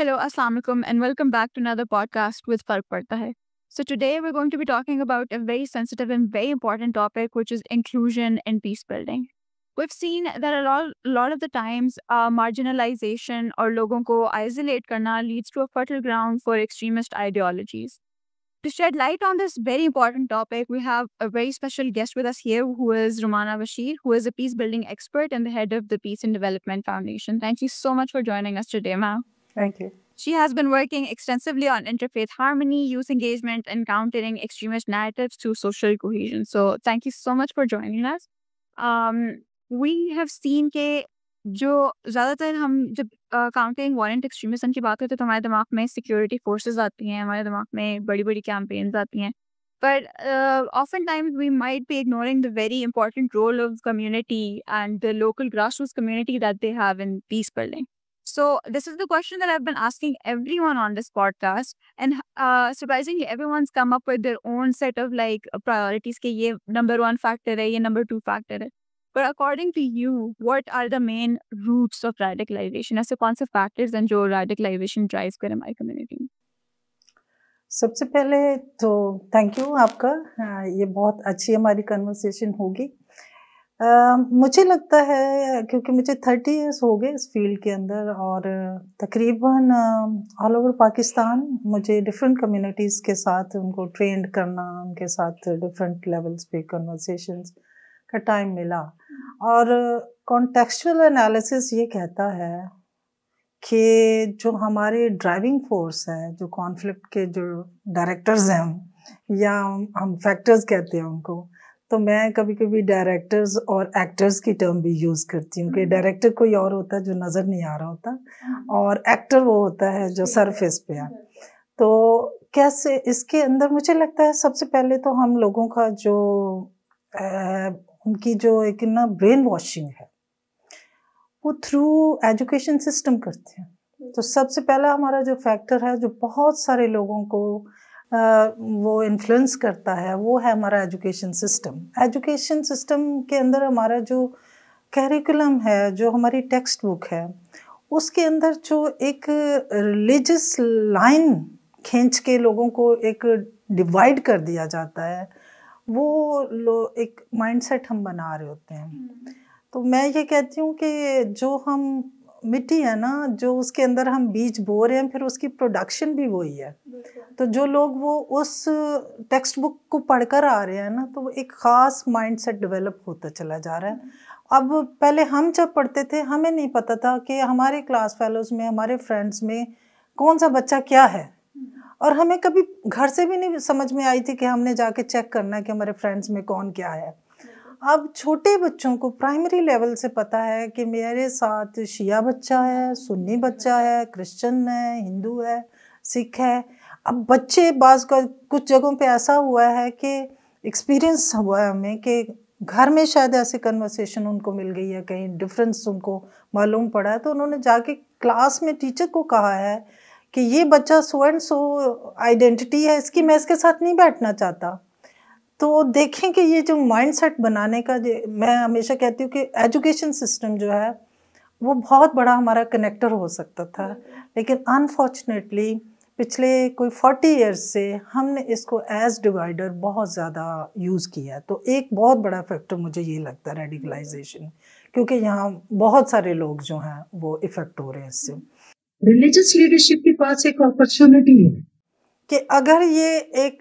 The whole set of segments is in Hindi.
Hello, Assalamu alaikum, and welcome back to another podcast with Fark Padta Hai. So today we're going to be talking about a very sensitive and very important topic, which is inclusion and peace building. We've seen that a lot of the times marginalization or logon ko isolate karna leads to a fertile ground for extremist ideologies. To shed light on this very important topic, we have a very special guest with us here who is Rumana Bashir, who is a peace building expert and the head of the Peace and Development Foundation. Thank you so much for joining us today, ma'am. Thank you. She has been working extensively on interfaith harmony, youth engagement, and countering extremist narratives to social cohesion. So thank you so much for joining us. We have seen कि जो ज़्यादातर हम जब काउंटिंग वारंट एक्सट्रीमिज्म की बात करते हैं तो हमारे दिमाग में सिक्योरिटी फोर्सेस आती हैं, हमारे दिमाग में बड़ी बड़ी कैंपेन्स आती हैं. But oftentimes we might be ignoring the very important role of community and the local grassroots community that they have in peace building. So this is the question that I've been asking everyone on this podcast, and surprisingly, everyone's come up with their own set of priorities. कि ये number one factor है, ये number two factor है. But according to you, what are the main roots of radicalization? ऐसे कौन से factors हैं जो radicalization drives कर हमारी community में? सबसे पहले तो थैंक यू आपका, ये बहुत अच्छी हमारी कन्वर्सेशन होगी. मुझे लगता है क्योंकि मुझे 30 इयर्स हो गए इस फील्ड के अंदर और तकरीबन ऑल ओवर पाकिस्तान मुझे डिफरेंट कम्युनिटीज़ के साथ उनको ट्रेंड करना, उनके साथ डिफरेंट लेवल्स पे कन्वर्सेशंस का टाइम मिला. और कॉन्टेक्चुअल एनालिसिस ये कहता है कि जो हमारे ड्राइविंग फोर्स है, जो कॉन्फ्लिक्ट के जो डायरेक्टर्स हैं या हम फैक्टर्स कहते हैं उनको, तो मैं कभी कभी डायरेक्टर्स और एक्टर्स की टर्म भी यूज़ करती हूँ कि डायरेक्टर कोई और होता है जो नज़र नहीं आ रहा होता और एक्टर वो होता है जो सरफेस पे है. तो कैसे इसके अंदर मुझे लगता है सबसे पहले तो हम लोगों का जो उनकी जो एक ना ब्रेन वॉशिंग है वो थ्रू एजुकेशन सिस्टम करते हैं. तो सबसे पहला हमारा जो फैक्टर है जो बहुत सारे लोगों को वो इन्फ्लुएंस करता है वो है हमारा एजुकेशन सिस्टम. एजुकेशन सिस्टम के अंदर हमारा जो करिकुलम है, जो हमारी टेक्स्ट बुक है, उसके अंदर जो एक रिलीजियस लाइन खींच के लोगों को एक डिवाइड कर दिया जाता है, वो एक माइंडसेट हम बना रहे होते हैं. तो मैं ये कहती हूँ कि जो हम मिट्टी है ना, जो उसके अंदर हम बीज बो रहे हैं, फिर उसकी प्रोडक्शन भी वही है. तो जो लोग वो उस टेक्स्ट बुक को पढ़कर आ रहे हैं ना, तो वो एक ख़ास माइंडसेट डेवलप होता चला जा रहा है. अब पहले हम जब पढ़ते थे हमें नहीं पता था कि हमारे क्लास फेलोज़ में, हमारे फ्रेंड्स में कौन सा बच्चा क्या है, और हमें कभी घर से भी नहीं समझ में आई थी कि हमने जाके चेक करना है कि हमारे फ्रेंड्स में कौन क्या है. अब छोटे बच्चों को प्राइमरी लेवल से पता है कि मेरे साथ शिया बच्चा है, सुन्नी बच्चा है, क्रिश्चियन है, हिंदू है, सिख है. अब बच्चे बाज़ का कुछ जगहों पे ऐसा हुआ है कि एक्सपीरियंस हुआ है हमें कि घर में शायद ऐसे कन्वर्सेशन उनको मिल गई है, कहीं डिफरेंस उनको मालूम पड़ा है, तो उन्होंने जाके क्लास में टीचर को कहा है कि ये बच्चा सो एंड सो आइडेंटिटी है इसकी, मैं इसके साथ नहीं बैठना चाहता. तो देखें कि ये जो माइंडसेट बनाने का, मैं हमेशा कहती हूँ कि एजुकेशन सिस्टम जो है वो बहुत बड़ा हमारा कनेक्टर हो सकता था, लेकिन अनफॉर्चुनेटली पिछले कोई 40 इयर्स से हमने इसको एज डिवाइडर बहुत ज़्यादा यूज़ किया. तो एक बहुत बड़ा फैक्टर मुझे ये लगता है रेडिकलाइजेशन, क्योंकि यहाँ बहुत सारे लोग जो हैं वो इफ़ेक्ट हो रहे हैं इससे. रिलीजियस लीडरशिप के पास एक अपॉर्चुनिटी है कि अगर ये एक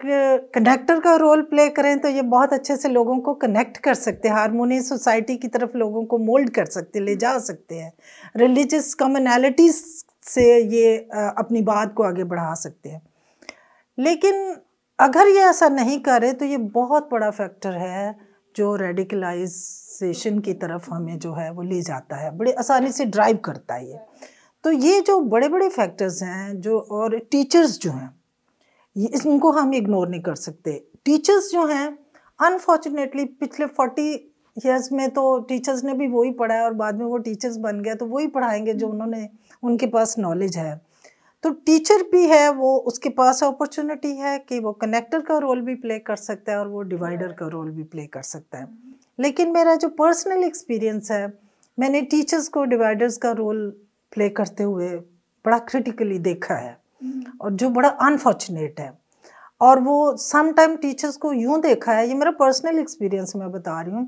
कनेक्टर का रोल प्ले करें तो ये बहुत अच्छे से लोगों को कनेक्ट कर सकते हैं, हारमोनियस सोसाइटी की तरफ लोगों को मोल्ड कर सकते, ले जा सकते हैं, रिलीजियस कम्युनैलिटीज़ से ये अपनी बात को आगे बढ़ा सकते हैं. लेकिन अगर ये ऐसा नहीं करे तो ये बहुत बड़ा फैक्टर है जो रेडिकलाइजेशन की तरफ हमें जो है वो ले जाता है, बड़े आसानी से ड्राइव करता है ये. तो ये जो बड़े बड़े फैक्टर्स हैं जो, और टीचर्स जो हैं, इनको हम इग्नोर नहीं कर सकते. टीचर्स जो हैं अनफॉर्चुनेटली पिछले 40 ईयर्स में तो टीचर्स ने भी वही पढ़ा है और बाद में वो टीचर्स बन गए तो वही पढ़ाएंगे जो उनके पास नॉलेज है. तो टीचर भी है वो, उसके पास अपॉर्चुनिटी है कि वो कनेक्टर का रोल भी प्ले कर सकता है और वो डिवाइडर का रोल भी प्ले कर सकता है. लेकिन मेरा जो पर्सनल एक्सपीरियंस है, मैंने टीचर्स को डिवाइडर्स का रोल प्ले करते हुए बड़ा क्रिटिकली देखा है और जो बड़ा अनफॉर्चुनेट है। और वो सम टाइम टीचर्स को यूँ देखा है, ये मेरा पर्सनल एक्सपीरियंस मैं बता रही हूँ,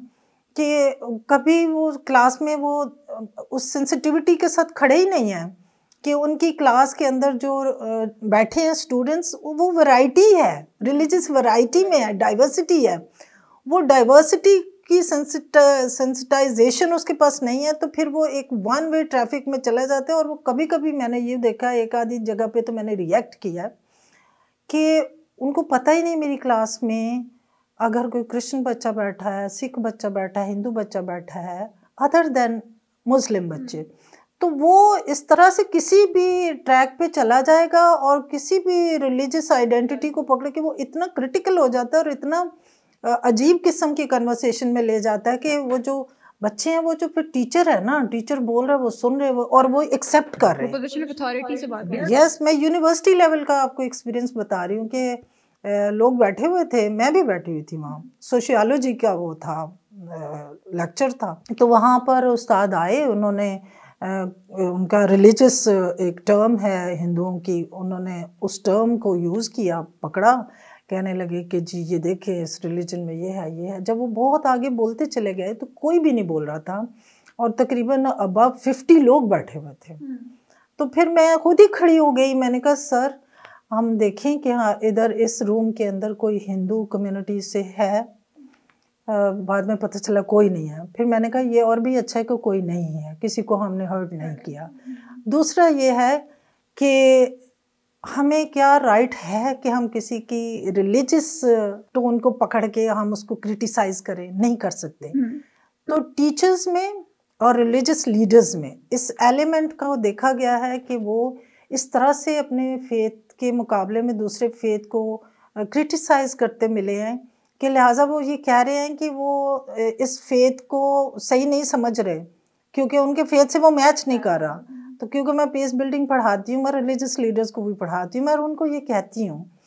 कि कभी वो क्लास में वो उस सेंसिटिविटी के साथ खड़े ही नहीं हैं कि उनकी क्लास के अंदर जो बैठे हैं स्टूडेंट्स, वो वैरायटी है, रिलीजियस वैरायटी में है, डाइवर्सिटी है, वो डाइवर्सिटी की सेंसिटाइजेशन उसके पास नहीं है, तो फिर वो एक वन वे ट्रैफिक में चले जाते हैं। और वो कभी कभी मैंने ये देखा, एक आधी जगह पे तो मैंने रिएक्ट किया कि उनको पता ही नहीं मेरी क्लास में अगर कोई क्रिश्चियन बच्चा बैठा है, सिख बच्चा बैठा है, हिंदू बच्चा बैठा है, अदर देन मुस्लिम बच्चे, तो वो इस तरह से किसी भी ट्रैक पे चला जाएगा और किसी भी रिलीजियस आइडेंटिटी को पकड़ के वो इतना क्रिटिकल हो जाता है और इतना अजीब किस्म की कन्वर्सेशन में ले जाता है कि वो जो बच्चे हैं, वो जो फिर टीचर है ना, टीचर बोल रहा है वो सुन रहे हैं और वो एक्सेप्ट कर रहे हैं। पोजीशन ऑफ अथॉरिटी से बात कर यस, मैं यूनिवर्सिटी लेवल का आपको एक्सपीरियंस बता रही हूँ कि लोग बैठे हुए थे, मैं भी बैठी हुई थी वहाँ, सोशियोलॉजी का वो था लेक्चर था, तो वहाँ पर उस्ताद आए, उन्होंने उनका रिलीजियस एक टर्म है हिंदुओं की, उन्होंने उस टर्म को यूज़ किया, पकड़ा, कहने लगे कि जी ये देखिए इस रिलीजन में ये है, ये है। जब वो बहुत आगे बोलते चले गए तो कोई भी नहीं बोल रहा था और तकरीबन अबव 50 लोग बैठे हुए थे। तो फिर मैं खुद ही खड़ी हो गई, मैंने कहा सर हम देखें कि हाँ इधर इस रूम के अंदर कोई हिंदू कम्युनिटी से है, बाद में पता चला कोई नहीं है। फिर मैंने कहा ये और भी अच्छा है कि कोई नहीं है, किसी को हमने हर्ट नहीं किया। दूसरा ये है कि हमें क्या राइट है कि हम किसी की रिलीजियस टोन को पकड़ के हम उसको क्रिटिसाइज करें, नहीं कर सकते। तो टीचर्स में और रिलीजियस लीडर्स में इस एलिमेंट का देखा गया है कि वो इस तरह से अपने फेथ के मुकाबले में दूसरे फेथ को क्रिटिसाइज करते मिले हैं कि लिहाजा वो ये कह रहे हैं कि वो इस फेथ को सही नहीं समझ रहे क्योंकि उनके फेथ से वो मैच नहीं कर रहा। तो क्योंकि मैं पीस बिल्डिंग पढ़ाती हूँ, मैं रिलीजियस लीडर्स को भी पढ़ाती हूँ, मैं उनको ये कहती हूँ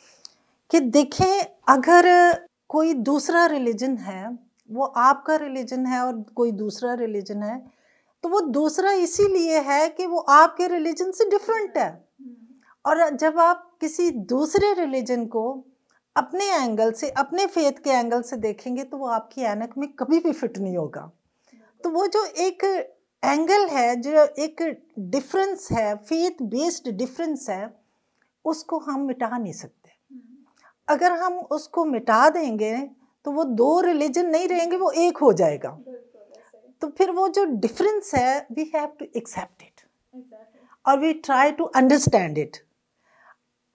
कि देखें अगर कोई दूसरा रिलीजन है, वो आपका रिलीजन है और कोई दूसरा रिलीजन है, तो वो दूसरा इसीलिए है कि वो आपके रिलीजन से डिफरेंट है। और जब आप किसी दूसरे रिलीजन को अपने एंगल से, अपने फेथ के एंगल से देखेंगे तो वो आपकी ऐनक में कभी भी फिट नहीं होगा। तो वो जो एक एंगल है, जो एक डिफरेंस है, फेथ बेस्ड डिफरेंस है, उसको हम मिटा नहीं सकते। अगर हम उसको मिटा देंगे तो वो दो रिलीजन नहीं रहेंगे, वो एक हो जाएगा। तो फिर वो जो डिफरेंस है, we have to accept it और we try to understand it.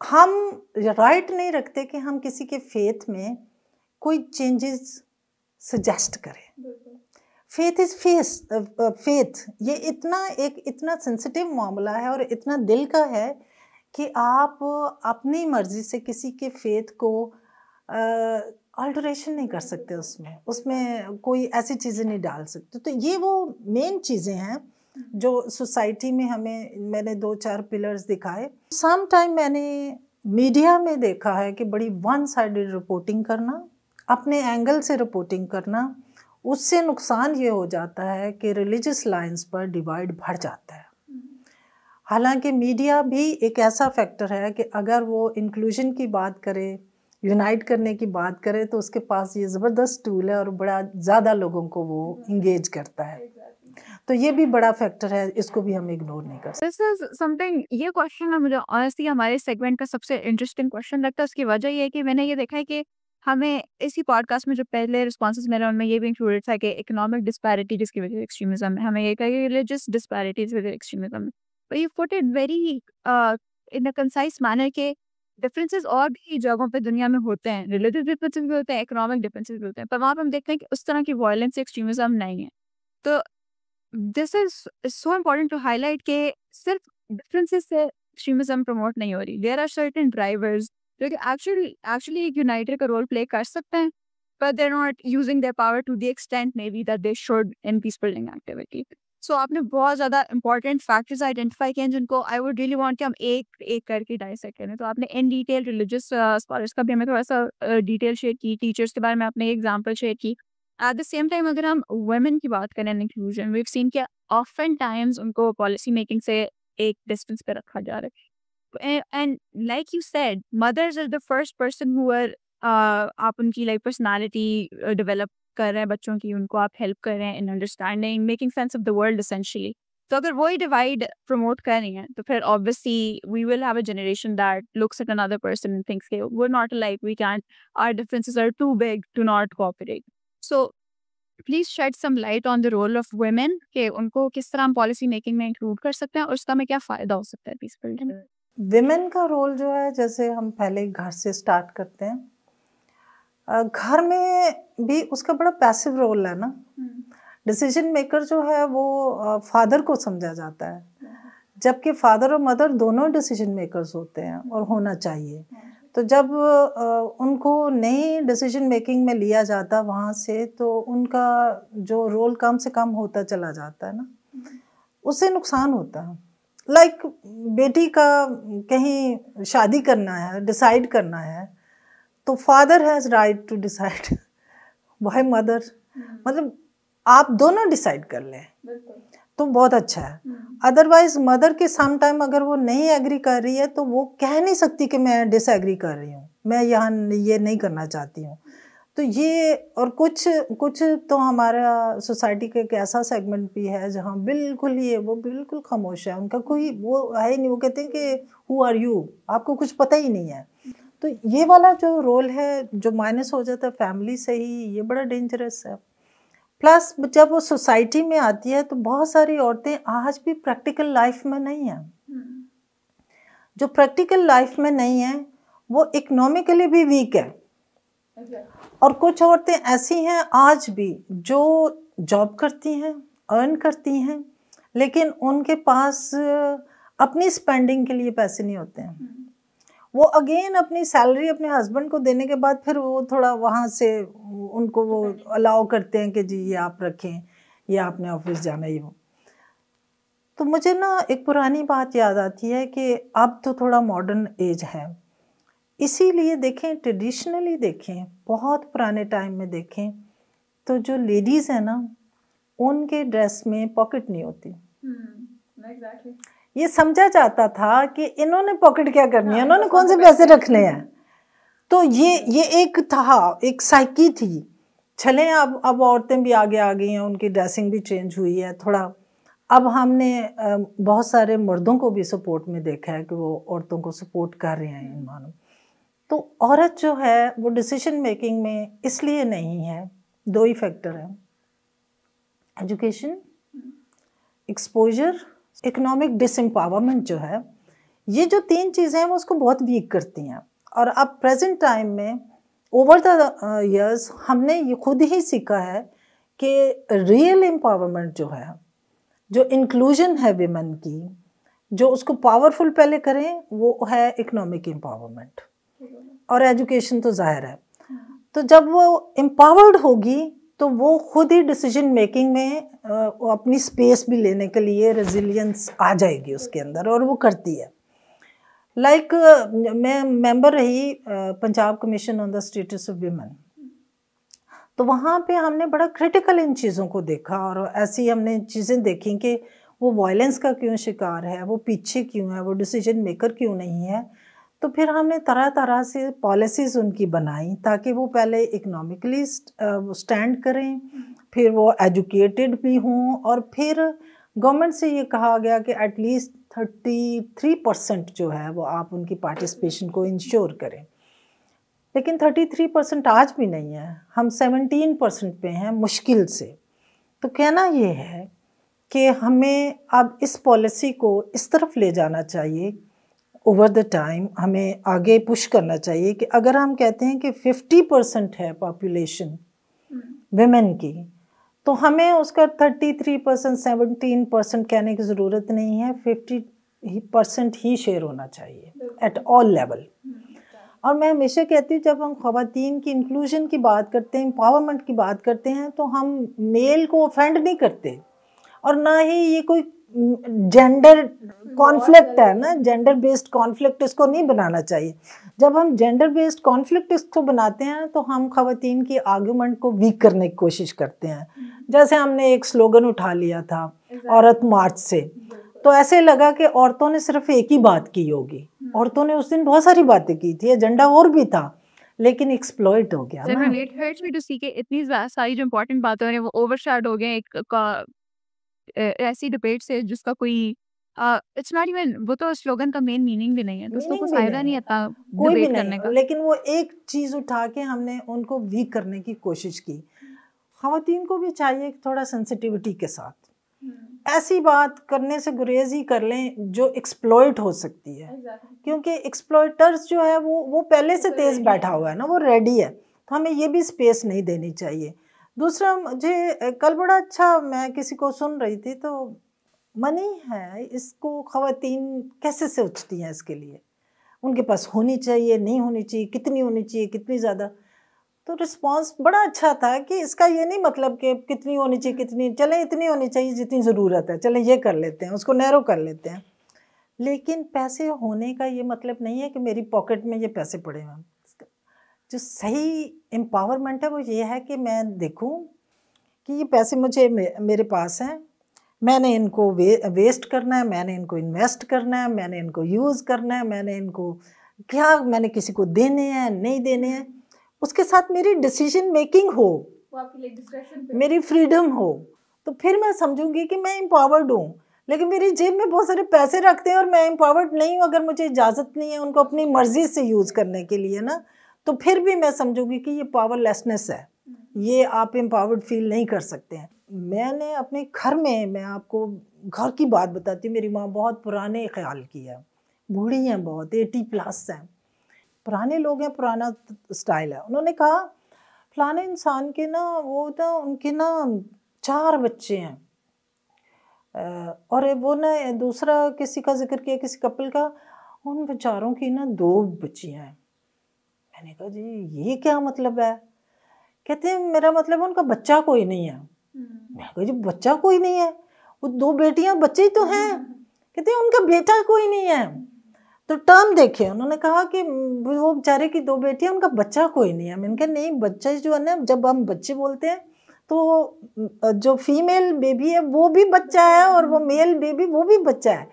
हम राइट नहीं रखते कि हम किसी के फेथ में कोई चेंजेस सजेस्ट करें। फेथ इज फेथ, ये इतना सेंसिटिव मामला है और इतना दिल का है कि आप अपनी मर्जी से किसी के फेथ को अल्टरेशन नहीं कर सकते, उसमें कोई ऐसी चीज़ें नहीं डाल सकते। तो ये वो मेन चीज़ें हैं जो सोसाइटी में मैंने 2-4 पिलर्स दिखाए। सम टाइम मैंने मीडिया में देखा है कि बड़ी वन साइडेड रिपोर्टिंग करना, अपने एंगल से रिपोर्टिंग करना, उससे नुकसान ये हो जाता है कि रिलीजियस लाइंस पर डिवाइड बढ़ जाता है। हालांकि मीडिया भी एक ऐसा फैक्टर है कि अगर वो इंक्लूजन की बात करे, यूनाइट करने की बात करे, तो उसके पास ये ज़बरदस्त टूल है और बड़ा ज़्यादा लोगों को वो इंगेज करता है। तो ये भी बड़ा फैक्टर है, इसको भी हम इग्नोर नहीं कर सकते। दिस इज समथिंग, ये क्वेश्चन ना मुझे ऑनेस्टली हमारे सेगमेंट का सबसे इंटरेस्टिंग क्वेश्चन लगता है। उसकी वजह ये है कि मैंने ये देखा है कि हमें इसी पॉडकास्ट में जो पहले रिस्पॉन्सेज मेरे उनमें ये भी इंक्लूडेड था कि इकोनॉमिक डिस्पैरिटी जिसकी वजह से एक्सट्रीमिज्म है, हमें ये कहा कि रिलीजियस डिस्पैरिटीज वजह एक्सट्रीमिज्म है। But you put it very in a concise manner के डिफरेंसेस और भी जगहों पे दुनिया में होते हैं, रिलीजियस डिफरेंसेस भी होते हैं, इकोनॉमिक डिफरेंसेस भी होते हैं, पर वहाँ पर हम देखते हैं कि उस तरह की वायलेंस एक्सट्रीमिज्म नहीं है। तो this is so important to highlight के सिर्फ डिफरेंसेस से एक्सट्रीमिज्म प्रमोट नहीं हो रही। देयर आर सर्टेन ड्राइवर्स जो कि एक्चुअली एक यूनाइटर का रोल प्ले कर सकते हैं, but they're not using their power to the extent maybe that they should in peace building activity. So आपने बहुत ज़्यादा important factors आइडेंटिफाई किए हैं जिनको I would really want कि हम एक एक करके डाइसेक्ट करें। तो आपने इन डिटेल रिलीजियस स्कॉलर्स का भी हमें थोड़ा सा डिटेल शेयर की, टीचर्स के बारे में आपने एग्जाम्पल शेयर की। एट द सेम टाइम अगर हम वुमेन की बात करें इंक्लूजन, वीव सीन कि ऑफन टाइम्स उनको पॉलिसी मेकिंग से एक डिस्टेंस पे रखा जा रहा है। And like you said, mothers are the first person who are, आप उनकी लाइक पर्सनालिटी डेवलप कर रहे हैं बच्चों की, उनको आप हेल्प कर रहे हैं in understanding, making sense of the world essentially. तो अगर वही डिवाइड प्रमोट कर रही हैं तो फिर obviously we will have a generation that looks at another person and thinks we are not alike, we can't, our differences are too big to not cooperate. So please shed some light on the role of women, कि उनको किस तरह हम पॉलिसी मेकिंग में इंक्लूड कर सकते हैं और उसका हमें क्या फ़ायदा हो सकता है पीस बिल्डिंग में। विमेन का रोल जो है, जैसे हम पहले घर से स्टार्ट करते हैं, घर में भी उसका बड़ा पैसिव रोल है ना। डिसीजन मेकर जो है वो फादर को समझा जाता है, जबकि फादर और मदर दोनों डिसीजन मेकर्स होते हैं और होना चाहिए। तो जब उनको नहीं डिसीजन मेकिंग में लिया जाता वहाँ से, तो उनका जो रोल कम से कम होता चला जाता है ना, उससे नुकसान होता है। लाइक बेटी का कहीं शादी करना है, डिसाइड करना है, तो father has right to decide, why mother, मतलब आप दोनों डिसाइड कर लें तो बहुत अच्छा है। अदरवाइज मदर के सम टाइम अगर वो नहीं एग्री कर रही है तो वो कह नहीं सकती कि मैं डिसएग्री कर रही हूँ, मैं यहाँ ये नहीं करना चाहती हूँ। तो ये, और कुछ तो हमारा सोसाइटी का एक ऐसा सेगमेंट भी है जहाँ बिल्कुल ये वो बिल्कुल खामोश है, उनका कोई वो है ही नहीं, वो कहते हैं कि हु आर यू, आपको कुछ पता ही नहीं है। तो ये वाला जो रोल है जो माइनस हो जाता है फैमिली से ही, ये बड़ा डेंजरस है। प्लस जब वो सोसाइटी में आती है तो बहुत सारी औरतें आज भी प्रैक्टिकल लाइफ में नहीं हैं। जो प्रैक्टिकल लाइफ में नहीं है वो इकोनॉमिकली भी वीक है। और कुछ औरतें ऐसी हैं आज भी जो जॉब करती हैं, अर्न करती हैं, लेकिन उनके पास अपनी स्पेंडिंग के लिए पैसे नहीं होते हैं। वो अगेन अपनी सैलरी अपने हस्बैंड को देने के बाद फिर वो थोड़ा वहाँ से उनको वो अलाउ करते हैं कि जी ये आप रखें, ये आपने ऑफिस जाना ही हो। तो मुझे ना एक पुरानी बात याद आती है कि अब तो थोड़ा मॉडर्न एज है, इसीलिए देखें, ट्रेडिशनली देखें, बहुत पुराने टाइम में देखें तो जो लेडीज़ हैं ना, उनके ड्रेस में पॉकेट नहीं होती। Exactly. ये समझा जाता था कि इन्होंने पॉकेट क्या करनी है, इन्होंने कौन से पैसे रखने हैं। तो ये एक था, एक साइकी थी। चलें अब औरतें भी आगे आ गई हैं, उनकी ड्रेसिंग भी चेंज हुई है थोड़ा। अब हमने बहुत सारे मर्दों को भी सपोर्ट में देखा है कि वो औरतों को सपोर्ट कर रहे हैं इन मानों। तो औरत जो है वो डिसीजन मेकिंग में इसलिए नहीं है, दो ही फैक्टर हैं, एजुकेशन, एक्सपोजर, इकोनॉमिक डिसएम्पावरमेंट जो है, ये जो तीन चीज़ें हैं वो उसको बहुत वीक करती हैं। और अब प्रेजेंट टाइम में ओवर द इयर्स हमने ये खुद ही सीखा है कि रियल एम्पावरमेंट जो है, जो इंक्लूजन है विमेन की, जो उसको पावरफुल पहले करें, वो है इकोनॉमिक एम्पावरमेंट और एजुकेशन तो जाहिर है। तो जब वो एम्पावर्ड होगी तो वो खुद ही डिसीजन मेकिंग में अपनी स्पेस भी लेने के लिए रेजिलियंस आ जाएगी उसके अंदर, और वो करती है। लाइक मैं मेंबर रही Punjab commission on the status of women, तो वहाँ पे हमने बड़ा क्रिटिकल इन चीज़ों को देखा, और ऐसी हमने चीज़ें देखी कि वो वायलेंस का क्यों शिकार है, वो पीछे क्यों है, वो डिसीजन मेकर क्यों नहीं है। तो फिर हमने तरह तरह से पॉलिसीज़ उनकी बनाई ताकि वो पहले इकोनॉमिकली स्टैंड करें, फिर वो एजुकेटेड भी हों, और फिर गवर्नमेंट से ये कहा गया कि एटलीस्ट 33% जो है वो आप उनकी पार्टिसिपेशन को इंश्योर करें। लेकिन 33% आज भी नहीं है, हम 17% पे हैं मुश्किल से। तो कहना ये है कि हमें अब इस पॉलिसी को इस तरफ ले जाना चाहिए, ओवर द टाइम हमें आगे पुश करना चाहिए कि अगर हम कहते हैं कि 50% है पॉपुलेशन विमेन की, तो हमें उसका 33%, 17% कहने की ज़रूरत नहीं है, 50% ही शेयर होना चाहिए एट ऑल लेवल। और मैं हमेशा कहती हूँ, जब हम ख़वातीन की इंक्लूजन की बात करते हैं, एम्पावरमेंट की बात करते हैं, तो हम मेल को ऑफेंड नहीं करते, और ना ही ये कोई जेंडर कॉन्फ्लिक्ट है ना, जेंडर बेस्ड कॉन्फ्लिक्ट इसको नहीं बनाना चाहिए। जब हम जेंडर बेस्ड कॉन्फ्लिक्ट इसको बनाते हैं तो हम ख़वातीन की आर्गूमेंट को वीक करने की कोशिश करते हैं। जैसे हमने एक स्लोगन उठा लिया था औरत मार्च से, तो ऐसे लगा कि औरतों ने सिर्फ एक ही बात की होगी। औरतों ने उस दिन बहुत सारी बातें की थी, एजेंडा और भी था, लेकिन एक्सप्लॉइट हो गया ना। इट हर्ट्स मी टू सी कि इतनी सारी जो इम्पोर्टेंट बातें हो रही हैं वो ओवरशैडो हो गए ऐसी डिबेट से जिसका कोई इट्स नॉट इवन, वो तो स्लोगन का मेन मीनिंग भी नहीं है, तो उसको कोई मीनिंग भी फायदा नहीं नहीं है, आता कोई भी डिबेट नहीं करने है। का। लेकिन वो एक चीज उठा के हमने उनको वीक करने की कोशिश की। खवातीन को भी चाहिए कि थोड़ा सेंसिटिविटी के साथ ऐसी बात करने से गुरेज ही कर लें जो एक्सप्लॉइट हो सकती है, क्योंकि एक्सप्लॉइटर्स जो है वो पहले से तेज बैठा हुआ है ना, वो रेडी है, तो हमें ये भी स्पेस नहीं देनी चाहिए। दूसरा, मुझे कल बड़ा अच्छा, मैं किसी को सुन रही थी, तो मनी है, इसको खवातीन कैसे सोचती हैं, इसके लिए उनके पास होनी चाहिए, नहीं होनी चाहिए, कितनी होनी चाहिए, कितनी ज़्यादा। तो रिस्पांस बड़ा अच्छा था कि इसका ये नहीं मतलब कि कितनी होनी चाहिए, कितनी, चलें इतनी होनी चाहिए जितनी ज़रूरत है, चलें ये कर लेते हैं, उसको नैरो कर लेते हैं। लेकिन पैसे होने का ये मतलब नहीं है कि मेरी पॉकेट में ये पैसे पड़े हुए हैं। जो सही एम्पावरमेंट है वो ये है कि मैं देखूं कि ये पैसे मुझे मेरे पास हैं, मैंने इनको वेस्ट करना है, मैंने इनको इन्वेस्ट करना है, मैंने इनको यूज़ करना है, मैंने इनको क्या, मैंने किसी को देने हैं, नहीं देने हैं, उसके साथ मेरी डिसीजन मेकिंग हो, मेरी फ्रीडम हो, तो फिर मैं समझूंगी कि मैं एम्पावर्ड हूँ। लेकिन मेरी जेब में बहुत सारे पैसे रखते हैं और मैं एम्पावर्ड नहीं हूँ, अगर मुझे इजाज़त नहीं है उनको अपनी मर्जी से यूज़ करने के लिए ना, तो फिर भी मैं समझूंगी कि ये पावरलेसनेस है, ये आप एम्पावर्ड फील नहीं कर सकते हैं। मैंने अपने घर में, मैं आपको घर की बात बताती हूँ, मेरी माँ बहुत पुराने ख्याल की है, बूढ़ी हैं बहुत, 80+ हैं, पुराने लोग हैं, पुराना स्टाइल है। उन्होंने कहा फलाने इंसान के ना, वो ना, उनके ना 4 बच्चे हैं, और वो ना दूसरा किसी का जिक्र किया, किसी कपल का, उन बेचारों की ना 2 बच्चियां हैं। मैंने कहा जी ये क्या मतलब है? कहते हैं मेरा मतलब उनका बच्चा कोई नहीं है। मैं कहा जी बच्चा कोई नहीं है, वो 2 बेटियां, बच्चे ही तो हैं। कहते हैं उनका बेटा कोई नहीं है। तो टर्म देखे, उन्होंने कहा कि वो बेचारे की 2 बेटियां, उनका बच्चा कोई नहीं है। मैंने कहा नहीं, बच्चा जो है ना, जब हम बच्चे बोलते हैं तो जो फीमेल बेबी है वो भी बच्चा है और वो मेल बेबी वो भी बच्चा है।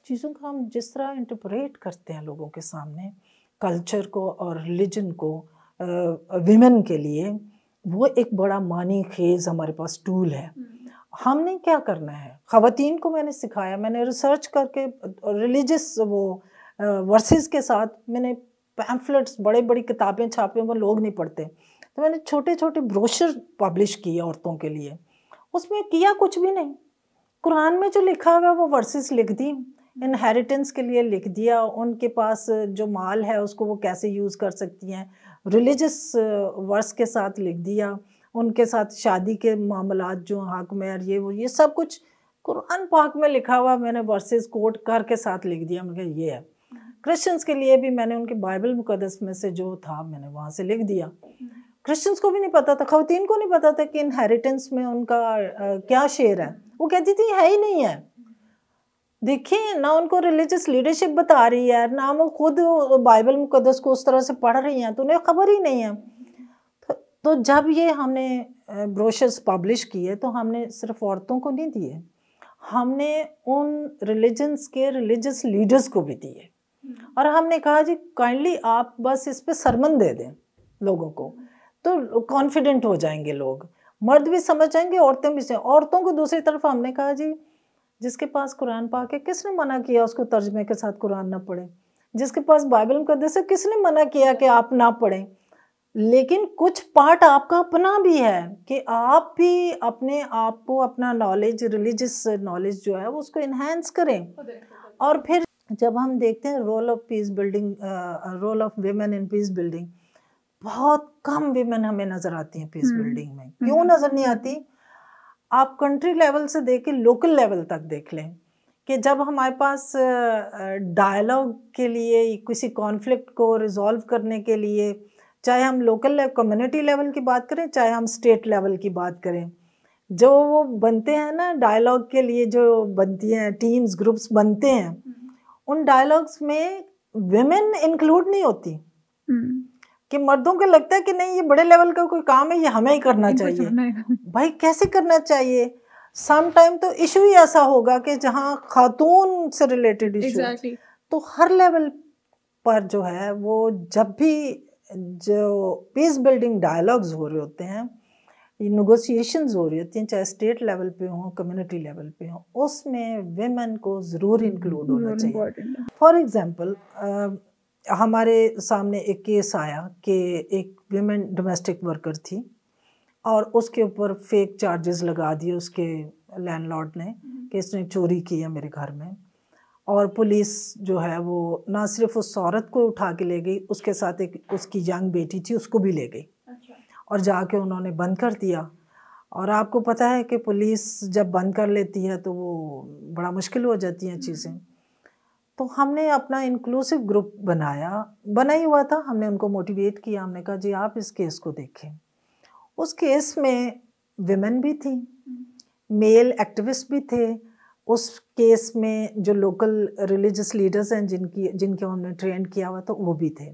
चीज़ों का हम जिस तरह इंटरप्रेट करते हैं लोगों के सामने, कल्चर को और रिलीजन को विमेन के लिए, वो एक बड़ा मानी खेज हमारे पास टूल है। हमने क्या करना है, खवातीन को मैंने सिखाया, मैंने रिसर्च करके रिलीजियस वो वर्सेस के साथ मैंने पैम्फलेट्स, बड़ी बड़ी किताबें छापे, वो लोग नहीं पढ़ते, तो मैंने छोटे छोटे ब्रोशर पब्लिश किए औरतों के लिए। उसमें किया कुछ भी नहीं, कुरान में जो लिखा हुआ है वो वर्सेस लिख दी, इनहेरिटेंस के लिए लिख दिया, उनके पास जो माल है उसको वो कैसे यूज़ कर सकती हैं, रिलीजियस वर्स के साथ लिख दिया, उनके साथ शादी के मामलात जो हक मेहर ये सब कुछ कुरान पाक में लिखा हुआ मैंने वर्सेस कोट करके साथ लिख दिया। मैंने कहा ये है। क्रिश्चियंस के लिए भी मैंने उनके बाइबल मुकद्दस में से जो था मैंने वहाँ से लिख दिया। क्रिश्चियंस को भी नहीं पता था, खवातीन को नहीं पता था कि इनहेरिटेंस में उनका क्या शेयर है। वो कहती थी है ही नहीं है। देखिए ना, उनको रिलीजियस लीडरशिप बता रही है, ना वो खुद बाइबल मुकद्दस को उस तरह से पढ़ रही हैं, तो उन्हें खबर ही नहीं है। तो जब ये हमने ब्रोशर्स पब्लिश किए तो हमने सिर्फ औरतों को नहीं दिए, हमने उन रिलीजन्स के रिलीजियस लीडर्स को भी दिए, और हमने कहा जी काइंडली आप बस इस पे सरमन दे दें लोगों को, तो कॉन्फिडेंट हो जाएंगे लोग, मर्द भी समझ जाएंगे, औरतें भी। औरतों को दूसरी तरफ हमने कहा जी जिसके पास कुरान पाक है किसने मना किया उसको तर्जमे के साथ कुरान ना पढ़े, जिसके पास बाइबल मुकद्दस है किसने मना किया कि आप ना पढ़ें। लेकिन कुछ पार्ट आपका अपना भी है कि आप भी अपने आप को, अपना नॉलेज, रिलीजियस नॉलेज जो है उसको इन्हेंस करें। और फिर जब हम देखते हैं role of peace building, role of women in peace building, बहुत कम विमेन हमें नजर आती हैं पीस बिल्डिंग में। क्यों नजर नहीं आती? आप कंट्री लेवल से देख के लोकल लेवल तक देख लें कि जब हमारे पास डायलॉग के लिए, किसी कॉन्फ्लिक्ट को रिजॉल्व करने के लिए, चाहे हम लोकल कम्युनिटी लेवल की बात करें, चाहे हम स्टेट लेवल की बात करें, जो वो बनते हैं ना डायलॉग के लिए, जो बनती हैं टीम्स, ग्रुप्स बनते हैं, उन डायलॉग्स में विमेन इंक्लूड नहीं होती कि मर्दों को लगता है कि नहीं ये बड़े लेवल का कोई काम है, ये हमें ही करना चाहिए। भाई कैसे करना चाहिए? सम टाइम तो इशू ही ऐसा होगा कि जहाँ खातून से रिलेटेड इशू, तो हर लेवल पर जो है वो जब भी जो पीस बिल्डिंग डायलॉग्स हो रहे होते हैं, नेगोशिएशंस हो रही होती हैं, चाहे स्टेट लेवल पे हो, कम्युनिटी लेवल पे हो, उसमें विमेन को ज़रूर इंक्लूड होना चाहिए। फॉर एग्जांपल हमारे सामने एक केस आया कि एक विमेन डोमेस्टिक वर्कर थी और उसके ऊपर फेक चार्जेस लगा दिए उसके लैंडलॉर्ड ने कि इसने चोरी की है मेरे घर में, और पुलिस जो है वो ना सिर्फ उस औरत को उठा के ले गई, उसके साथ एक उसकी यंग बेटी थी उसको भी ले गई। अच्छा। और जाके उन्होंने बंद कर दिया। और आपको पता है कि पुलिस जब बंद कर लेती है तो वो बड़ा मुश्किल हो जाती हैं चीज़ें। तो हमने अपना इंक्लूसिव ग्रुप बना ही हुआ था, हमने उनको मोटिवेट किया, हमने कहा जी आप इस केस को देखें। उस केस में विमेन भी थी, मेल एक्टिविस्ट भी थे, उस केस में जो लोकल रिलीजियस लीडर्स हैं जिनके हमने ट्रेन किया हुआ था वो भी थे।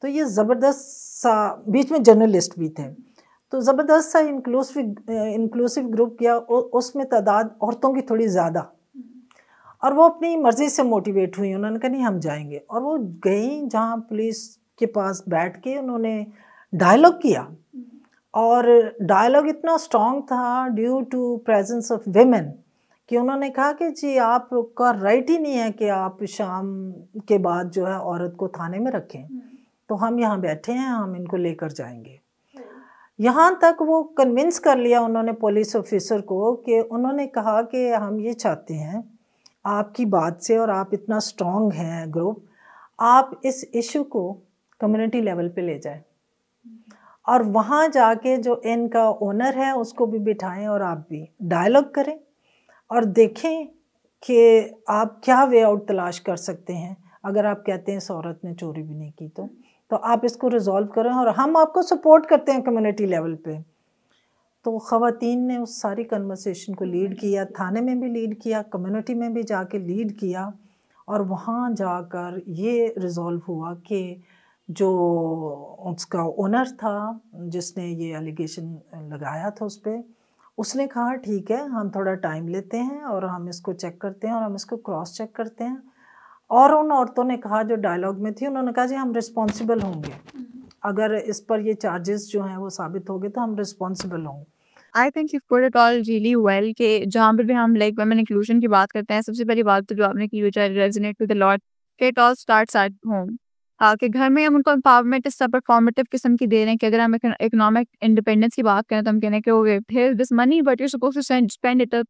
तो ये ज़बरदस्त सा, बीच में जर्नलिस्ट भी थे, तो ज़बरदस्त सा इंक्लूसिव ग्रुप किया। उसमें तादाद औरतों की थोड़ी ज़्यादा, और वो अपनी मर्ज़ी से मोटिवेट हुई, उन्होंने कहा नहीं हम जाएंगे, और वो गई जहाँ पुलिस के पास बैठ के उन्होंने डायलॉग किया। और डायलॉग इतना स्ट्रॉन्ग था due to presence of women कि उन्होंने कहा कि जी आपका राइट ही नहीं है कि आप शाम के बाद जो है औरत को थाने में रखें, तो हम यहाँ बैठे हैं, हम इनको लेकर जाएंगे। यहाँ तक वो कन्विंस कर लिया उन्होंने पुलिस ऑफिसर को कि उन्होंने कहा कि हम ये चाहते हैं आपकी बात से, और आप इतना स्ट्रॉन्ग हैं ग्रुप, आप इस इशू को कम्युनिटी लेवल पे ले जाएं और वहाँ जाके जो इनका ओनर है उसको भी बिठाएं और आप भी डायलॉग करें और देखें कि आप क्या वे आउट तलाश कर सकते हैं। अगर आप कहते हैं इस औरत ने चोरी भी नहीं की तो आप इसको रिजॉल्व करें और हम आपको सपोर्ट करते हैं कम्युनिटी लेवल पे। तो ख़वातीन ने उस सारी कन्वर्सेशन को लीड किया, थाने में भी लीड किया, कम्युनिटी में भी जाके लीड किया, और वहाँ जाकर ये रिजॉल्व हुआ कि जो उसका ओनर था जिसने ये एलिगेशन लगाया था उस पर, उसने कहा ठीक है हम थोड़ा टाइम लेते हैं और हम इसको चेक करते हैं और हम इसको क्रॉस चेक करते हैं। और उन औरतों ने कहा जो डायलॉग में थी, उन्होंने कहा जी हम रिस्पॉन्सिबल होंगे, अगर इस पर ये चार्जेस जो हैं वो साबित हो गए तो हम रिस्पॉन्सिबल होंगे। I think you put it all really well कि जहाँ पर भी हम लाइक वुमेन इंक्लूजन की बात करते हैं, सबसे पहली बात तो जो आपने की which I resonate with a lot कि it all starts at home. कि घर में हम उनको एम्पावरमेंट इस परफॉर्मेटिव किस्म की दे रहे हैं कि अगर हम इकोनॉमिक इंडिपेंडेंस की बात करें तो हम कहने के here this money but you suppose to spend it a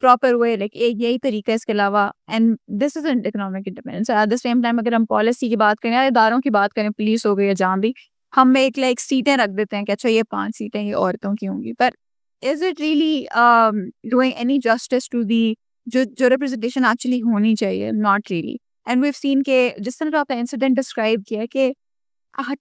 proper way, like यही तरीका है इसके अलावा, and this is an economic independence. At the same time अगर हम पॉलिसी की बात करें या इदारों की बात करें, पुलिस हो गई या जहाँ भी, हम एक लाइक सीटें रख देते हैं कि अच्छा ये 5 सीटें ये औरतों की होंगी, पर is it really doing any justice to the जो रिप्रेजेंटेशन एक्चुअली होनी चाहिए? Not really. And we have seen के जिस तरह आपका इंसिडेंट डिस्क्राइब किया कि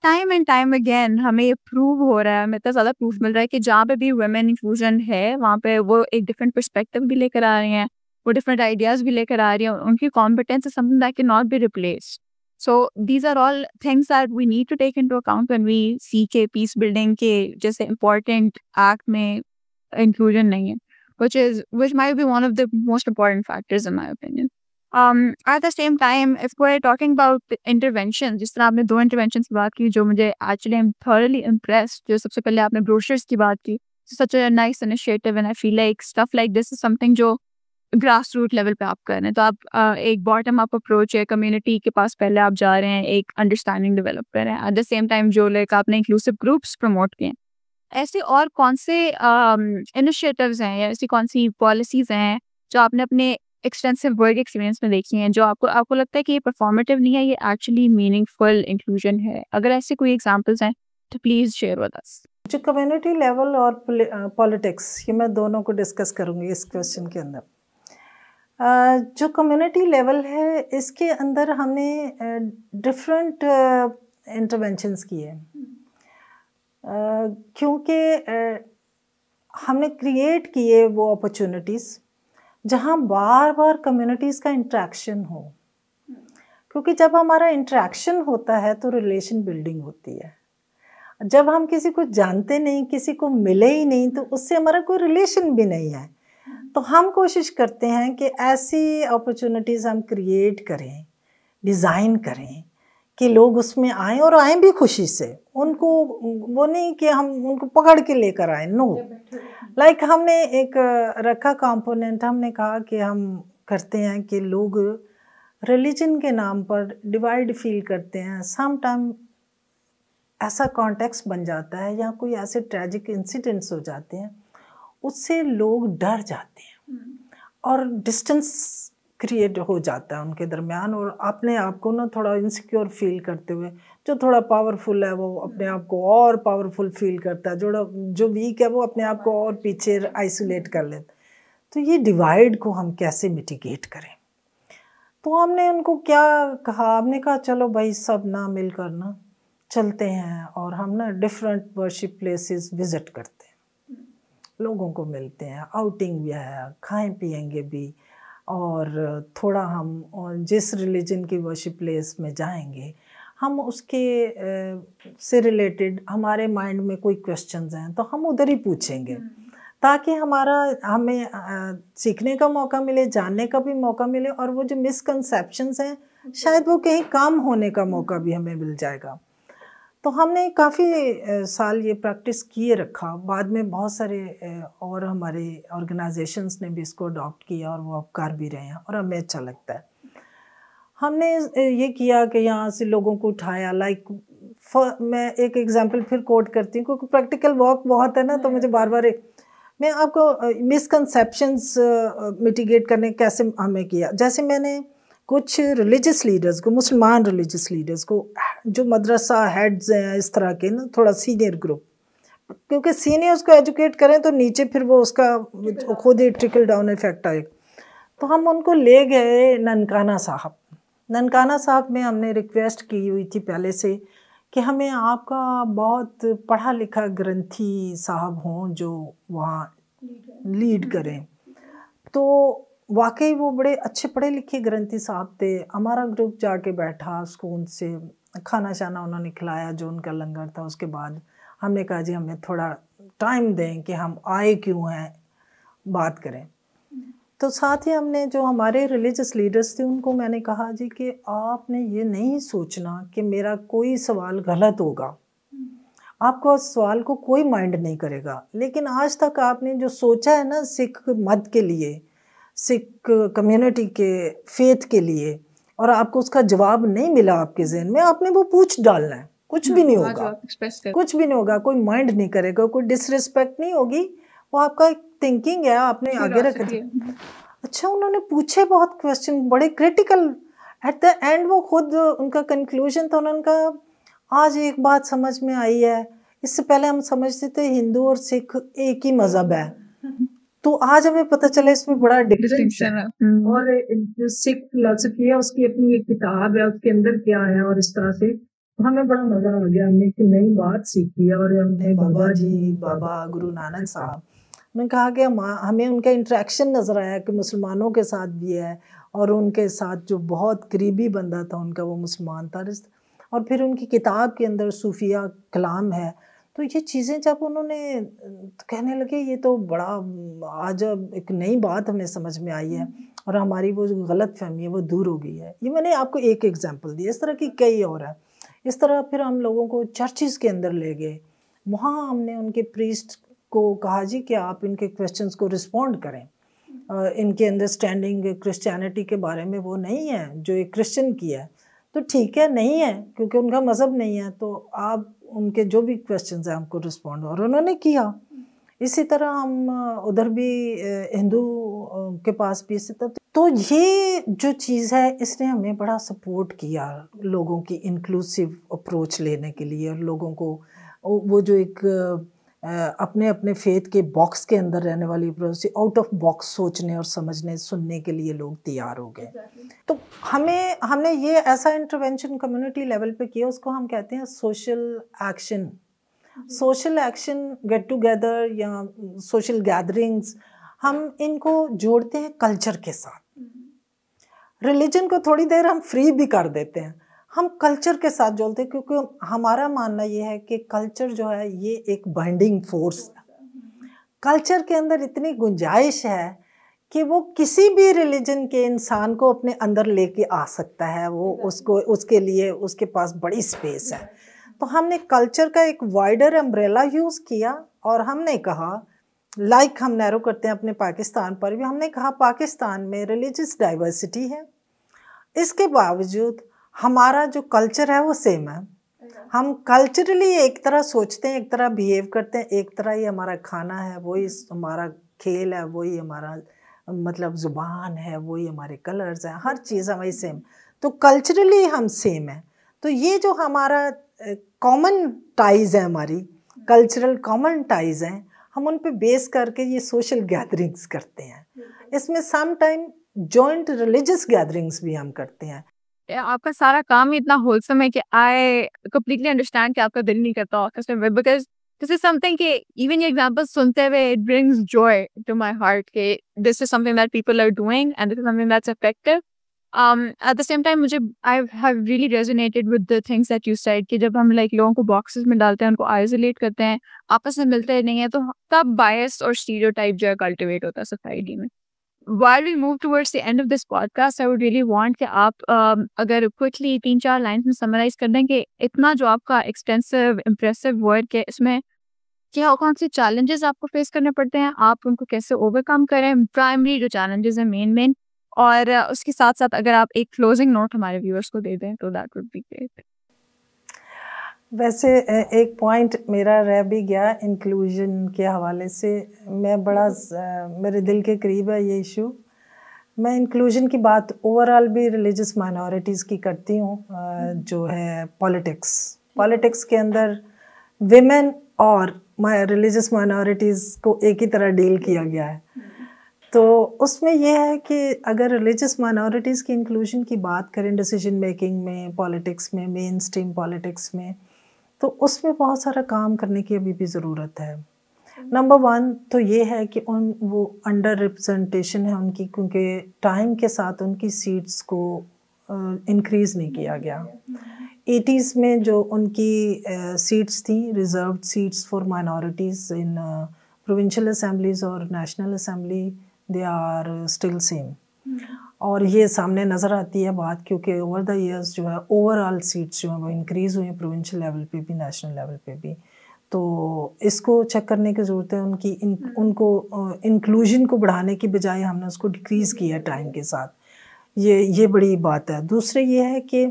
टाइम एंड टाइम अगेन हमें ये प्रूव हो रहा है, हमें इतना ज़्यादा प्रूफ मिल रहा है कि जहाँ पे भी वुमेन इंक्लूजन है वहाँ पे वो एक डिफरेंट पर्सपेक्टिव भी लेकर आ रही हैं, वो डिफरेंट आइडियाज़ भी लेकर आ रही हैं, उनकी competence is something that can not be replaced. So these are all things that we need to take into account when we see के पीस बिल्डिंग के जैसे इंपॉर्टेंट एक्ट में इंक्लूजन नहीं है, which might be one of the most important factors in my opinion. At the same time, if we're talking about interventions, जिस तरह आपने 2 interventions की बात की जो मुझे actually I'm thoroughly impressed, जो सबसे पहले आपने brochures की बात की, such a nice initiative and I feel like stuff like this is something जो ग्रास रूट लेवल पे आप कर रहे हैं। तो आप एक बॉटम अप अप्रोच है, कम्युनिटी के पास पहले आप जा रहे हैं, एक अंडरस्टैंडिंग डेवलप कर रहे हैं, एट द सेम टाइम जो लाइक आपने इंक्लूसिव ग्रुप्स प्रमोट किए। ऐसे और कौन से इनिशिएटिव्स हैं या ऐसी कौन सी पॉलिसीज़ हैं जो आपने अपने एक्सटेंसिव वर्क एक्सपीरियंस में देखी हैं जो आपको लगता है कि ये परफॉर्मेटिव नहीं है, ये एक्चुअली मीनिंगफुल इंक्लूजन है? अगर ऐसे कोई एग्जांपल्स हैं तो प्लीज़ शेयर विद अस। जो कम्युनिटी लेवल और पॉलिटिक्स, ये मैं दोनों को डिस्कस करूँगी इस क्वेश्चन के अंदर। जो कम्युनिटी लेवल है इसके अंदर हमने डिफरेंट इंटरवेंशंस किए, क्योंकि हमने क्रिएट किए वो अपॉर्चुनिटीज़ जहाँ बार बार कम्युनिटीज़ का इंटरेक्शन हो, क्योंकि जब हमारा इंटरेक्शन होता है तो रिलेशन बिल्डिंग होती है। जब हम किसी को जानते नहीं, किसी को मिले ही नहीं, तो उससे हमारा कोई रिलेशन भी नहीं है। तो हम कोशिश करते हैं कि ऐसी अपॉर्चुनिटीज़ हम क्रिएट करें, डिज़ाइन करें कि लोग उसमें आएँ और आएँ भी खुशी से। उनको वो नहीं कि हम उनको पकड़ के लेकर आए, नो। लाइक हमने एक रखा कंपोनेंट, हमने कहा कि हम करते हैं कि लोग रिलीजन के नाम पर डिवाइड फील करते हैं। सम टाइम ऐसा कॉन्टेक्स्ट बन जाता है या कोई ऐसे ट्रेजिक इंसिडेंट्स हो जाते हैं, उससे लोग डर जाते हैं और डिस्टेंस क्रिएट हो जाता है उनके दरमियान, और अपने आप को ना थोड़ा इनसिक्योर फील करते हुए, जो थोड़ा पावरफुल है वो अपने आप को और पावरफुल फील करता है, जो वीक है वो अपने आप को और पीछे आइसोलेट कर लेता। तो ये डिवाइड को हम कैसे मिटिगेट करें? तो हमने उनको क्या कहा, हमने कहा चलो भाई सब ना मिलकर ना चलते हैं और हम ना डिफरेंट वर्शिप प्लेसेस विज़िट करते हैं, लोगों को मिलते हैं, आउटिंग भी है, खाएं पिएंगे भी, और थोड़ा हम और जिस रिलीजन की वर्शिप प्लेस में जाएंगे हम उसके से रिलेटेड हमारे माइंड में कोई क्वेश्चंस हैं तो हम उधर ही पूछेंगे, ताकि हमें सीखने का मौका मिले, जानने का भी मौका मिले, और वो जो मिसकंसेप्शंस हैं शायद वो कहीं काम होने का मौका भी हमें मिल जाएगा। तो हमने काफ़ी साल ये प्रैक्टिस किए रखा। बाद में बहुत सारे और हमारे ऑर्गेनाइजेशंस ने भी इसको अडॉप्ट किया और वो अब कर भी रहे हैं और हमें अच्छा लगता है। हमने ये किया कि यहाँ से लोगों को उठाया, लाइक मैं एक एग्जांपल फिर कोट करती हूँ क्योंकि प्रैक्टिकल वर्क बहुत है ना, तो मुझे बार बार मैं आपको मिसकंसेप्शंस मिटिगेट करने कैसे हमें किया। जैसे मैंने कुछ रिलीजियस लीडर्स को, मुसलमान रिलीजियस लीडर्स को, जो मदरसा हेड्स हैं इस तरह के ना, थोड़ा सीनियर ग्रुप, क्योंकि सीनियर्स को एजुकेट करें तो नीचे फिर वो उसका खुद ही ट्रिकल डाउन इफेक्ट आएगा। तो हम उनको ले गए ननकाना साहब। ननकाना साहब में हमने रिक्वेस्ट की हुई थी पहले से कि हमें आपका बहुत पढ़ा लिखा ग्रंथी साहब हों जो वहाँ लीड करें। तो वाकई वो बड़े अच्छे पढ़े लिखे ग्रंथी साहब थे। हमारा ग्रुप जाके बैठा, स्कूल से खाना शाना उन्होंने खिलाया, जो उनका लंगर था। उसके बाद हमने कहा जी हमें थोड़ा टाइम दें कि हम आए क्यों हैं, बात करें। तो साथ ही हमने जो हमारे रिलीजियस लीडर्स थे उनको मैंने कहा जी कि आपने ये नहीं सोचना कि मेरा कोई सवाल गलत होगा, आपको उस सवाल को कोई माइंड नहीं करेगा, लेकिन आज तक आपने जो सोचा है ना सिख मत के लिए, सिख कम्युनिटी के फेथ के लिए, और आपको उसका जवाब नहीं मिला आपके जहन में, आपने वो पूछ डालना है, कुछ भी नहीं होगा, कुछ भी नहीं होगा, कोई माइंड नहीं करेगा, कोई डिसरिस्पेक्ट नहीं होगी, वो आपका एक थिंकिंग है, आपने आगे रख दिया। अच्छा, उन्होंने पूछे बहुत क्वेश्चन बड़े क्रिटिकल, एट द एंड वो खुद उनका कंक्लूजन था, उन्होंने कहा आज एक बात समझ में आई है, इससे पहले हम समझते थे हिंदू और सिख एक ही मजहब है, तो आज हमें पता चला इसमें बड़ा डिस्टिंक्शन है। और जो सिख फिलॉसफी है उसकी अपनी एक किताब है, उसके अंदर क्या है, और इस तरह से हमें बड़ा मजा आ गया, हमने एक नई बात सीखी। और हमने बाबा गुरु नानक साहब ने कहा कि हमें उनका इंटरेक्शन नजर आया कि मुसलमानों के साथ भी है, और उनके साथ जो बहुत करीबी बंदा था उनका वो मुसलमान था, और फिर उनकी किताब के अंदर सूफिया कलाम है। तो ये चीज़ें जब उन्होंने कहने लगे ये तो बड़ा आज एक नई बात हमें समझ में आई है, और हमारी वो जो गलत फहमी है वो दूर हो गई है। ये मैंने आपको एक एग्जांपल दिया, इस तरह की कई और है। इस तरह फिर हम लोगों को चर्चिज़ के अंदर ले गए, वहाँ हमने उनके प्रीस्ट को कहा जी कि आप इनके क्वेश्चंस को रिस्पॉन्ड करें, इनके अंडरस्टैंडिंग क्रिश्चियनिटी के बारे में वो नहीं है जो एक क्रिश्चियन की है, तो ठीक है नहीं है क्योंकि उनका मज़हब नहीं है, तो आप उनके जो भी क्वेश्चंस हैं हमको रिस्पॉन्ड, और उन्होंने किया। इसी तरह हम उधर भी हिंदू के पास भी इसी तरह। तो ये जो चीज़ है इसने हमें बड़ा सपोर्ट किया लोगों की इंक्लूसिव अप्रोच लेने के लिए, और लोगों को वो जो एक अपने अपने फेथ के बॉक्स के अंदर रहने वाली अप्रोच से आउट ऑफ बॉक्स सोचने और समझने सुनने के लिए लोग तैयार हो गए। तो हमने ये ऐसा इंटरवेंशन कम्युनिटी लेवल पे किया, उसको हम कहते हैं social action. Social action, get together या सोशल गैदरिंग्स, हम इनको जोड़ते हैं कल्चर के साथ। रिलीजन को थोड़ी देर हम फ्री भी कर देते हैं, हम कल्चर के साथ जोड़ते हैं, क्योंकि हमारा मानना ये है कि कल्चर जो है ये एक बाइंडिंग फोर्स है। कल्चर के अंदर इतनी गुंजाइश है कि वो किसी भी रिलीजन के इंसान को अपने अंदर लेके आ सकता है, वो उसको उसके लिए उसके पास बड़ी स्पेस है। तो हमने कल्चर का एक वाइडर अम्ब्रेला यूज़ किया और हमने कहा, लाइक हम नैरो करते हैं अपने पाकिस्तान पर भी, हमने कहा पाकिस्तान में रिलीजियस डाइवर्सिटी है, इसके बावजूद हमारा जो कल्चर है वो सेम है। हम कल्चरली एक तरह सोचते हैं, एक तरह बिहेव करते हैं, एक तरह ही हमारा खाना है, वही हमारा खेल है, वही हमारा मतलब ज़ुबान है, वही हमारे कलर्स हैं, हर चीज़ हमारी सेम। तो कल्चरली हम सेम है। तो ये जो हमारा कॉमन टाइज़ है, हमारी कल्चरल कॉमन टाइज़ हैं, हम उन पे बेस करके ये सोशल गैदरिंग्स करते हैं। इसमें some time joint religious gatherings भी हम करते हैं। आपका सारा काम ही इतना होलसम है कि आई कंप्लीटली अंडरस्टैंड कि आपका दिल नहीं करता ऑफिस में, बिकॉज दिस इज समथिंग कि इवन ये एग्जांपल सुनते हुए it brings joy to my heart कि this is something that people are doing and this is something that's effective. At the same time मुझे I have really resonated with the things that you said कि जब हम लाइक लोगों को बॉक्सेस में डालते हैं, उनको आइसोलेट करते हैं, आपस में मिलते नहीं है, तो तब बायस और स्टीरियोटाइप जो है कल्टिवेट होता है सोसाइटी में। While we move towards the end of this podcast, I would really want कि आप अगर quickly 3-4 लाइन में summarize कर दें कि इतना जो आपका extensive, impressive work है, इसमें क्या कौन से challenges आपको face करने पड़ते हैं, आप उनको कैसे overcome करें, primary जो challenges हैं main और उसके साथ साथ अगर आप एक closing note हमारे viewers को दे दें तो that would be great. वैसे एक पॉइंट मेरा रह भी गया इंक्लूजन के हवाले से, मैं बड़ा मेरे दिल के करीब है ये इशू। मैं इंक्लूजन की बात ओवरऑल भी रिलीजियस माइनॉरिटीज़ की करती हूँ, जो है पॉलिटिक्स के अंदर विमेन और रिलीजियस माइनॉरिटीज़ को एक ही तरह डील किया गया है। तो उसमें यह है कि अगर रिलीजियस माइनॉरिटीज़ की इंक्लूजन की बात करें डिसीजन मेकिंग में, पॉलिटिक्स में, मेन स्ट्रीम पॉलिटिक्स में, तो उसमें बहुत सारा काम करने की अभी भी ज़रूरत है। नंबर 1 तो ये है कि वो अंडर रिप्रेजेंटेशन है उनकी, क्योंकि टाइम के साथ उनकी सीट्स को इंक्रीज़ नहीं किया गया। 80s में जो उनकी सीट्स थी, reserved seats for minorities in provincial assemblies और national assembly, they are still same. और ये सामने नज़र आती है बात, क्योंकि ओवर द ईयर्स जो है ओवरऑल सीट्स जो है वो इंक्रीज़ हुई हैं, प्रोविंशियल लेवल पे भी, नेशनल लेवल पे भी। तो इसको चेक करने की ज़रूरत है। उनको इंक्लूजन को बढ़ाने की बजाय हमने उसको डिक्रीज़ किया टाइम के साथ, ये बड़ी बात है। दूसरे ये है कि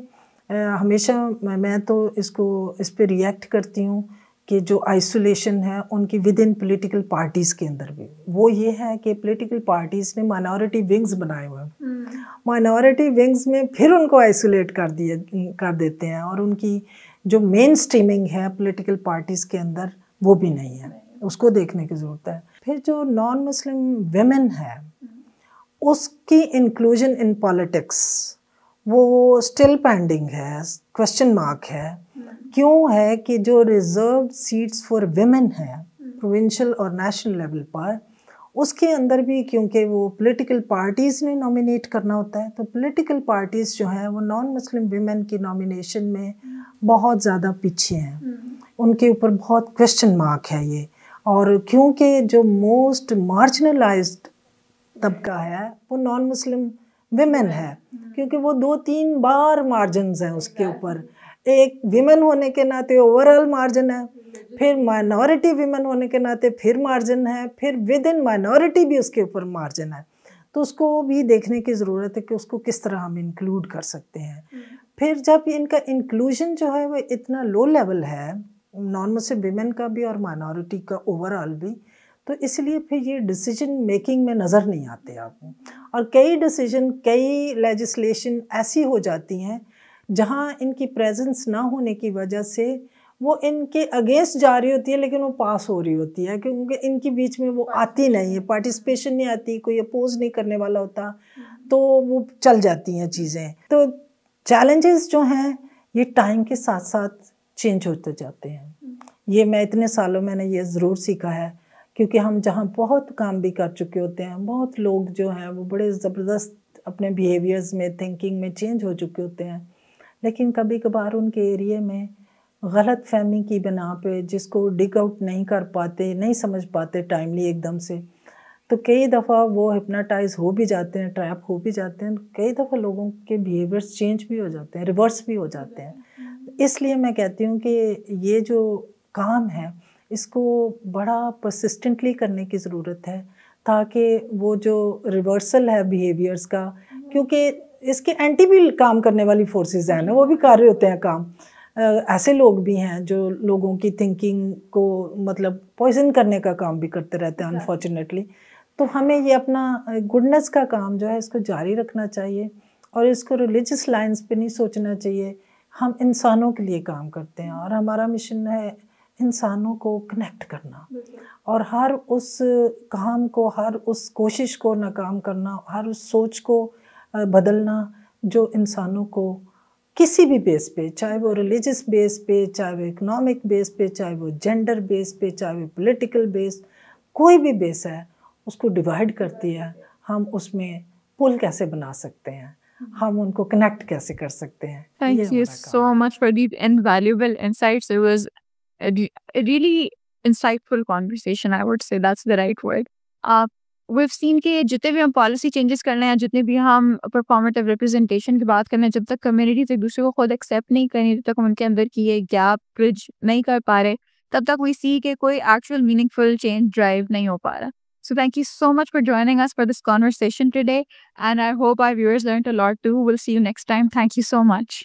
हमेशा मैं तो इस पे रिएक्ट करती हूँ कि जो आइसोलेशन है उनकी विद इन पॉलिटिकल पार्टीज़ के अंदर भी, वो ये है कि पॉलिटिकल पार्टीज़ ने माइनॉरिटी विंग्स बनाए हुए हैं, माइनॉरिटी विंग्स में फिर उनको आइसोलेट कर देते हैं, और उनकी जो मेन स्ट्रीमिंग है पॉलिटिकल पार्टीज़ के अंदर वो भी नहीं है, उसको देखने की ज़रूरत है। फिर जो नॉन मुस्लिम वेमेन है उसकी इंक्लूजन इन पॉलिटिक्स वो स्टिल पेंडिंग है, क्वेश्चन मार्क है। क्यों है कि जो रिजर्व्ड सीट्स फॉर विमेन है प्रोविंशियल और नेशनल लेवल पर, उसके अंदर भी क्योंकि वो पॉलिटिकल पार्टीज़ ने नॉमिनेट करना होता है, तो पॉलिटिकल पार्टीज़ जो हैं वो नॉन मुस्लिम विमेन की नॉमिनेशन में बहुत ज़्यादा पीछे हैं, उनके ऊपर बहुत क्वेश्चन मार्क है ये। और क्योंकि जो मोस्ट मार्जिनलाइज्ड तबका है वो नॉन मुस्लिम विमेन है, क्योंकि वो 2-3 बार मार्जिन्स हैं उसके ऊपर। एक विमेन होने के नाते ओवरऑल मार्जिन है, फिर माइनॉरिटी विमेन होने के नाते फिर मार्जिन है, फिर विद इन माइनॉरिटी भी उसके ऊपर मार्जिन है। तो उसको भी देखने की ज़रूरत है कि उसको किस तरह हम इंक्लूड कर सकते हैं। फिर जब इनका इंक्लूजन जो है वो इतना लो लेवल है, नॉन मुस्लिम विमेन का भी और माइनॉरिटी का ओवरऑल भी, तो इसलिए फिर ये डिसीजन मेकिंग में नज़र नहीं आते आपको। और कई डिसीजन, कई लेजिस्लेशन ऐसी हो जाती हैं जहाँ इनकी प्रेजेंस ना होने की वजह से वो इनके अगेंस्ट जा रही होती है, लेकिन वो पास हो रही होती है, क्योंकि इनके बीच में वो आती नहीं है, पार्टिसिपेशन नहीं आती, कोई अपोज नहीं करने वाला होता, तो वो चल जाती हैं चीज़ें। तो चैलेंजेस जो हैं ये टाइम के साथ साथ चेंज होते जाते हैं। ये मैं इतने सालों मैंने ये ज़रूर सीखा है, क्योंकि हम जहाँ बहुत काम भी कर चुके होते हैं, बहुत लोग जो हैं वो बड़े ज़बरदस्त अपने बिहेवियर्स में, थिंकिंग में चेंज हो चुके होते हैं, लेकिन कभी कभार उनके एरिया में गलत फहमी की बिना पे जिसको डिग आउट नहीं कर पाते, नहीं समझ पाते टाइमली एकदम से, तो कई दफ़ा वो हिप्नोटाइज हो भी जाते हैं, ट्रैप हो भी जाते हैं, कई दफ़ा लोगों के बिहेवियर्स चेंज भी हो जाते हैं, रिवर्स भी हो जाते हैं। इसलिए मैं कहती हूँ कि ये जो काम है इसको बड़ा परसिस्टेंटली करने की ज़रूरत है, ताकि वो जो रिवर्सल है बिहेवियर्स का, क्योंकि इसके एंटी भी काम करने वाली फोर्सेस हैं ना, वो भी कर रहे होते हैं काम। ऐसे लोग भी हैं जो लोगों की थिंकिंग को मतलब पॉइजन करने का काम भी करते रहते हैं अनफॉर्चुनेटली। तो हमें ये अपना गुडनेस का काम जो है इसको जारी रखना चाहिए और इसको रिलीजियस लाइंस पे नहीं सोचना चाहिए। हम इंसानों के लिए काम करते हैं और हमारा मिशन है इंसानों को कनेक्ट करना और हर उस काम को, हर उस कोशिश को नाकाम करना, हर उस सोच को बदलना जो इंसानों को किसी भी बेस पे, चाहे वो रिलीजियस बेस पे, चाहे वो इकोनॉमिक बेस पे, चाहे वो जेंडर बेस पे, चाहे वो पॉलिटिकल बेस, कोई भी बेस है उसको डिवाइड करती है। हम उसमें पुल कैसे बना सकते हैं, हम उनको कनेक्ट कैसे कर सकते हैं। Thank you so much for these invaluable insights. It was a really insightful conversation. I would say that's the right word. We've seen कि जितने भी हम पॉलिसी चेंजेस करने हैं, जितने भी हम परफॉर्मेटिव रिप्रेजेंटेशन की बात करने हैं, जब तक कम्युनिटीज एक दूसरे को खुद एक्सेप्ट नहीं करें, जब तक हम उनके अंदर की ये गैप ब्रिज नहीं कर पा रहे, तब तक वी सी कि कोई एक्चुअल मीनिंगफुल चेंज ड्राइव नहीं हो पा रहा. So thank you so much for joining us for this conversation today, and I hope our viewers learned a lot too. We'll see you next time. Thank you so much.